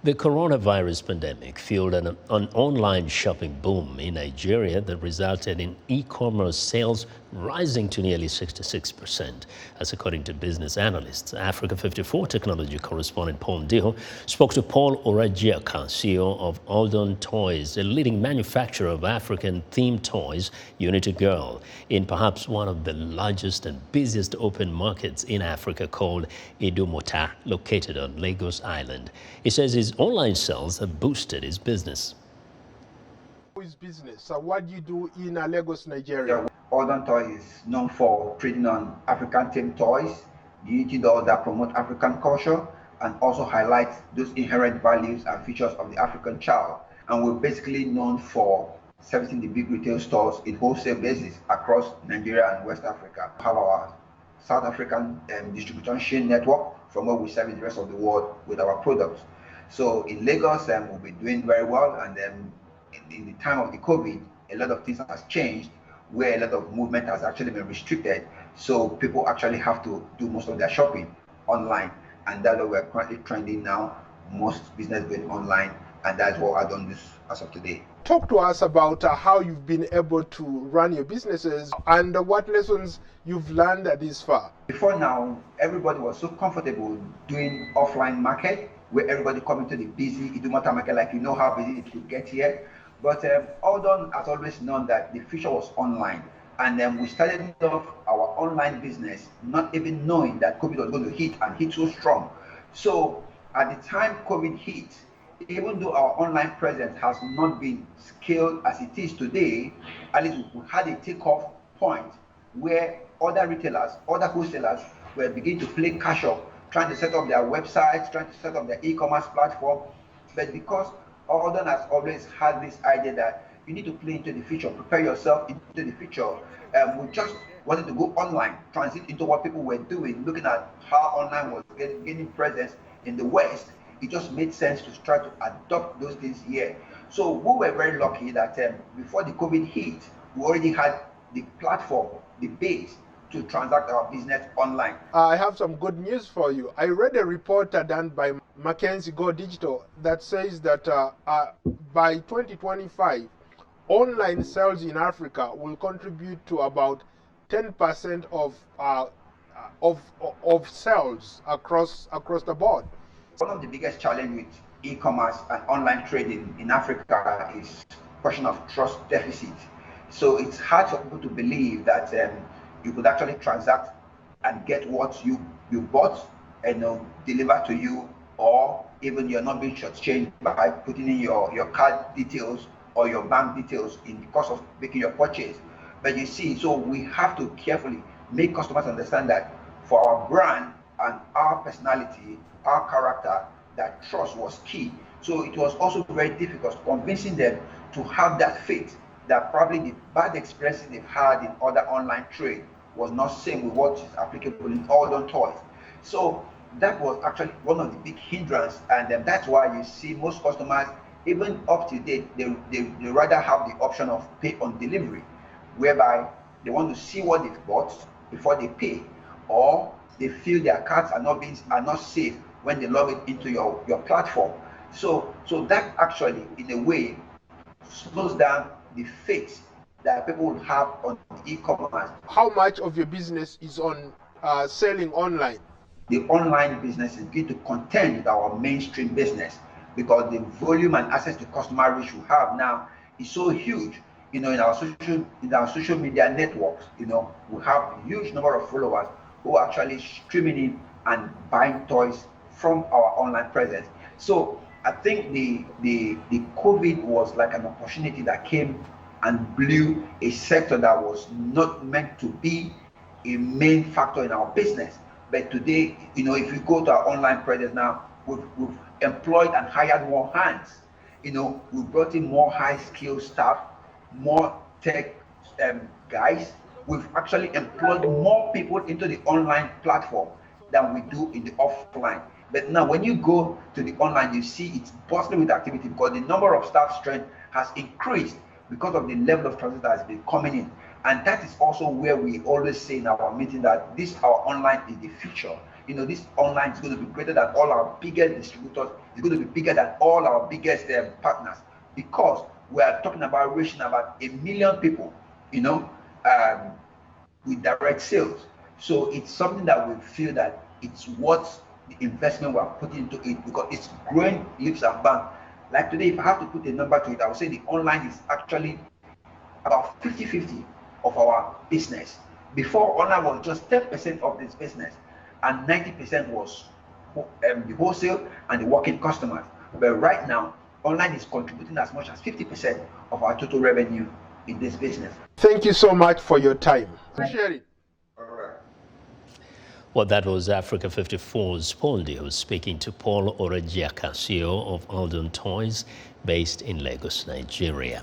The coronavirus pandemic fueled an online shopping boom in Nigeria that resulted in e-commerce sales rising to nearly 66%. As according to business analysts, Africa 54 technology correspondent Paul Ndiho spoke to Paul Orajiaka, CEO of Auldon Toys, a leading manufacturer of African-themed toys, Unity Girl, in perhaps one of the largest and busiest open markets in Africa called Idumota, located on Lagos Island. He says his online sales have boosted his business. His business. So what do you do in Lagos, Nigeria? Auldon Toys is known for trading on African-themed toys, Unity dolls that promote African culture and also highlight those inherent values and features of the African child. And we're basically known for servicing the big retail stores in wholesale basis across Nigeria and West Africa. We have our South African distribution chain network from where we service the rest of the world with our products. So in Lagos, we'll be doing very well, and then in the time of the COVID, a lot of things has changed, where a lot of movement has actually been restricted. So people actually have to do most of their shopping online, and that's what we're currently trending now. Most business going online, and that's what I've done this as of today. Talk to us about how you've been able to run your businesses and what lessons you've learned this far. Before now, everybody was so comfortable doing offline market, where everybody coming to the busy Idumota market, like you know how busy it could get here. But Auldon has always known that the future was online. And then we started off our online business, not even knowing that COVID was going to hit and hit so strong. So at the time COVID hit, even though our online presence has not been scaled as it is today, at least we had a takeoff point where other retailers, other wholesalers were beginning to play catch up, trying to set up their websites, trying to set up their e-commerce platform. But because Auldon has always had this idea that you need to play into the future, prepare yourself into the future, we just wanted to go online, transit into what people were doing, looking at how online was gaining presence in the West. It just made sense to try to adopt those things here. So we were very lucky that before the COVID hit, we already had the platform, the base to transact our business online. I have some good news for you. I read a report done by McKinsey Go Digital that says that by 2025, online sales in Africa will contribute to about 10% of sales across the board. One of the biggest challenges with e-commerce and online trading in Africa is question of trust deficit. So it's hard for people to believe that you could actually transact and get what you bought and deliver to you, or even you're not being shortchanged by putting in your card details or your bank details in the course of making your purchase. But you see, so we have to carefully make customers understand that for our brand and our personality, our character, that trust was key. So it was also very difficult convincing them to have that faith that probably the bad experiences they've had in other online trade was not same with what is applicable in Auldon Toys. So that was actually one of the big hindrances, and that's why you see most customers, even up to date, they rather have the option of pay on delivery, whereby they want to see what they've bought before they pay, or they feel their cards are not safe when they log it into your platform. So that actually, in a way, slows down the faith that people will have on e-commerce. How much of your business is on selling online? The online business is going to contend with our mainstream business because the volume and access to customer reach we have now is so huge. In our social media networks, we have a huge number of followers who are actually streaming in and buying toys from our online presence. So I think the COVID was like an opportunity that came and blew a sector that was not meant to be a main factor in our business. But today, if you go to our online presence now, we've employed and hired more hands. We brought in more high-skilled staff, more tech guys. We've actually employed more people into the online platform than we do in the offline. But now when you go to the online, you see it's bustling with activity because the number of staff strength has increased because of the level of transit that has been coming in. And that is also where we always say in our meeting that our online is the future. this online is going to be greater than all our biggest distributors. It's going to be bigger than all our biggest partners, because we are talking about reaching about 1 million people, with direct sales. So it's something that we feel that it's worth the investment we are putting into it, because it's growing leaps and bounds. Like today, if I have to put a number to it, I would say the online is actually about 50-50 of our business. Before, online was just 10% of this business, and 90% was the wholesale and the working customers. But right now, online is contributing as much as 50% of our total revenue in this business. Thank you so much for your time. Appreciate it. All right. Well, that was Africa 54's Paul Ndiho speaking to Paul Orajiaka, CEO of Auldon Toys, based in Lagos, Nigeria.